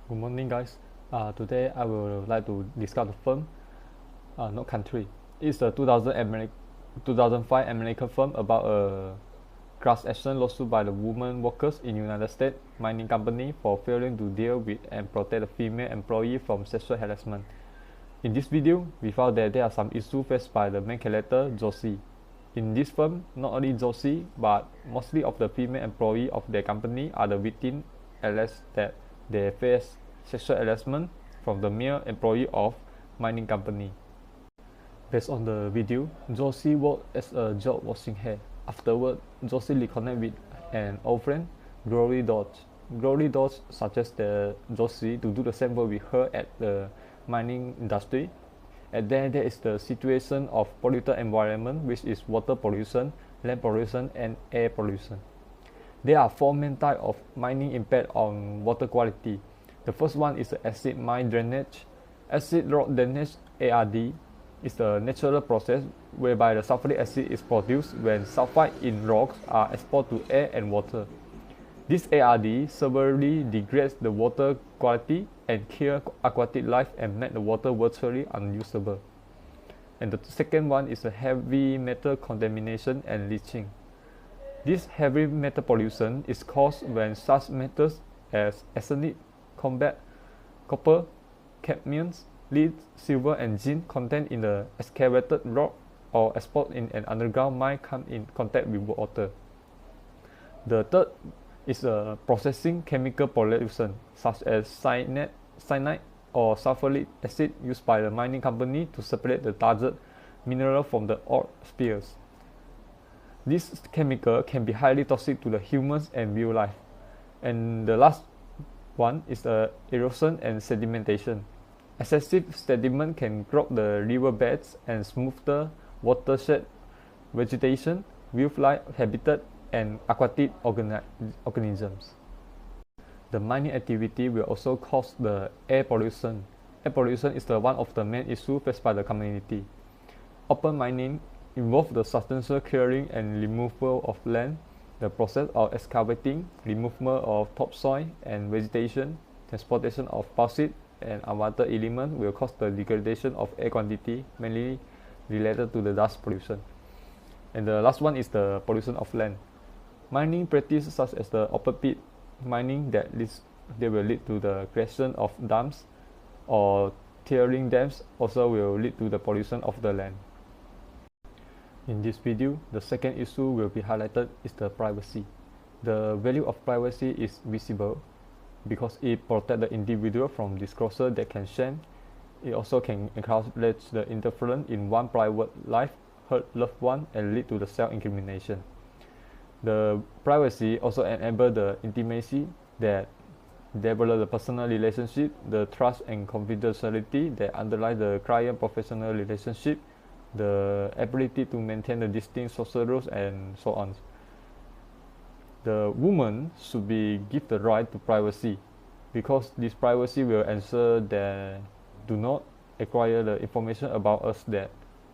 Good morning, guys. Today I would like to discuss the firm, not country. It's a 2005 American firm about a class action lawsuit by the women workers in United States mining company for failing to deal with and protect the female employee from sexual harassment. In this video, we found that there are some issues faced by the main character, Josie. In this firm, not only Josie, but mostly of the female employee of their company are the victims, alleged that they face sexual harassment from the male employee of mining company. Based on the video, Josie worked as a job washing hair. Afterward, Josie reconnected with an old friend, Glory Dodge. Glory Dodge suggested Josie to do the same work with her at the mining industry. And then there is the situation of polluted environment, which is water pollution, land pollution, and air pollution. There are four main types of mining impact on water quality. The first one is the acid mine drainage. Acid rock drainage (ARD) is a natural process whereby the sulfuric acid is produced when sulfide in rocks are exposed to air and water. This ARD severely degrades the water quality and kills aquatic life and makes the water virtually unusable. And the second one is the heavy metal contamination and leaching. This heavy metal pollution is caused when such metals as arsenic, copper, cadmium, lead, silver, and zinc contained in the excavated rock or exposed in an underground mine come in contact with water. The third is processing chemical pollution, such as cyanide or sulfuric acid used by the mining company to separate the target mineral from the ore spheres. This chemical can be highly toxic to the humans and wildlife. And the last one is erosion and sedimentation. Excessive sediment can clog the riverbeds and smoother watershed vegetation, wildlife habitat, and aquatic organisms. The mining activity will also cause the air pollution. Air pollution is one of the main issues faced by the community. Open mining involves the substantial clearing and removal of land, the process of excavating, removal of topsoil and vegetation, transportation of bauxite and unwanted elements will cause the degradation of air quantity, mainly related to the dust pollution. And the last one is the pollution of land. Mining practices such as the open pit mining that will lead to the creation of dams, or tearing dams also will lead to the pollution of the land. In this video, the second issue will be highlighted is the privacy. The value of privacy is visible because it protects the individual from disclosure that can shame. It also can encourage the interference in one's private life, hurt loved one, and lead to the self-incrimination. The privacy also enables the intimacy that develop the personal relationship, the trust and confidentiality that underlie the client-professional relationship, the ability to maintain the distinct social rules, and so on. The woman should be given the right to privacy because this privacy will ensure that do not acquire the information about us that,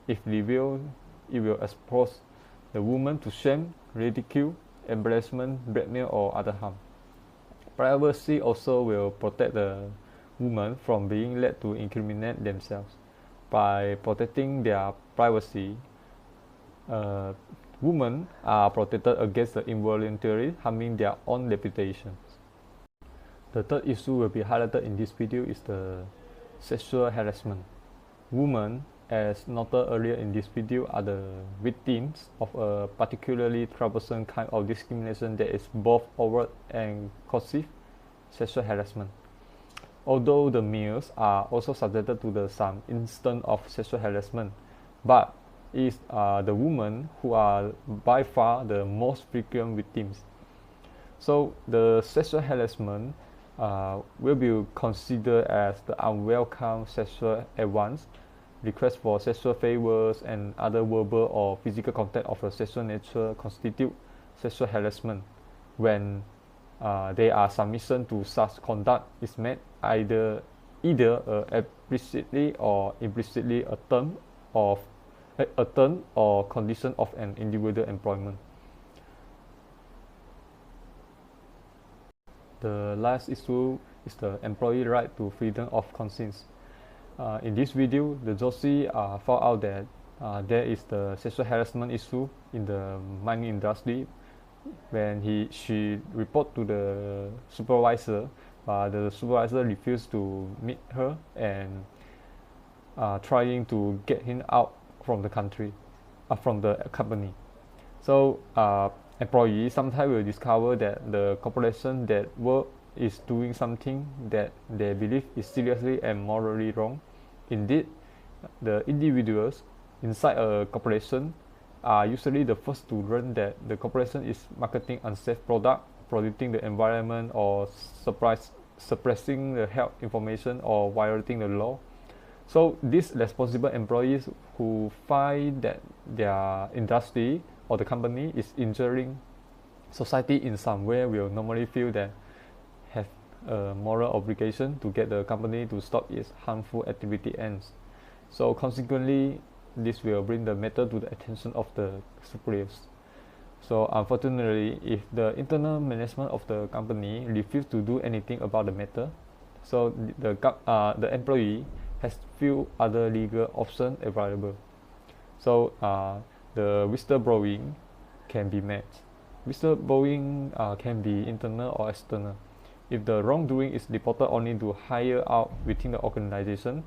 if revealed, it will expose the woman to shame, ridicule, embarrassment, blackmail, or other harm. Privacy also will protect the woman from being led to incriminate themselves. By protecting their privacy, women are protected against the involuntary harming their own reputations. The third issue will be highlighted in this video is the sexual harassment. Women, as noted earlier in this video, are the victims of a particularly troublesome kind of discrimination that is both overt and coercive sexual harassment. Although the males are also subjected to some instance of sexual harassment, but it is the women who are by far the most frequent victims. So the sexual harassment will be considered as the unwelcome sexual advance, requests for sexual favors, and other verbal or physical contact of a sexual nature constitute sexual harassment when they are submission to such conduct is made either explicitly or implicitly a term or condition of an individual employment. The last issue is the employee right to freedom of conscience. In this video, the Joshi found out that there is the sexual harassment issue in the mining industry when she report to the supervisor, but the supervisor refused to meet her and trying to get him out from the country, from the company. So employees sometimes will discover that the corporation that work is doing something that they believe is seriously and morally wrong. Indeed, the individuals inside a corporation are usually the first to learn that the corporation is marketing unsafe product, polluting the environment, or suppressing the health information or violating the law. So these responsible employees who find that their industry or the company is injuring society in some way will normally feel that have a moral obligation to get the company to stop its harmful activity ends. So consequently, this will bring the matter to the attention of the superiors. So unfortunately, if the internal management of the company refuse to do anything about the matter, so the employee has few other legal options available. So the whistleblowing can be met. Whistleblowing can be internal or external. If the wrongdoing is reported only to higher out within the organization,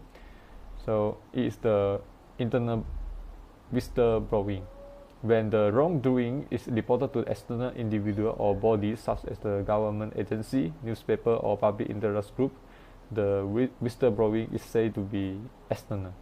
so it is the internal whistleblowing. When the wrongdoing is reported to external individual or bodies such as the government agency, newspaper, or public interest group, the whistleblowing is said to be external.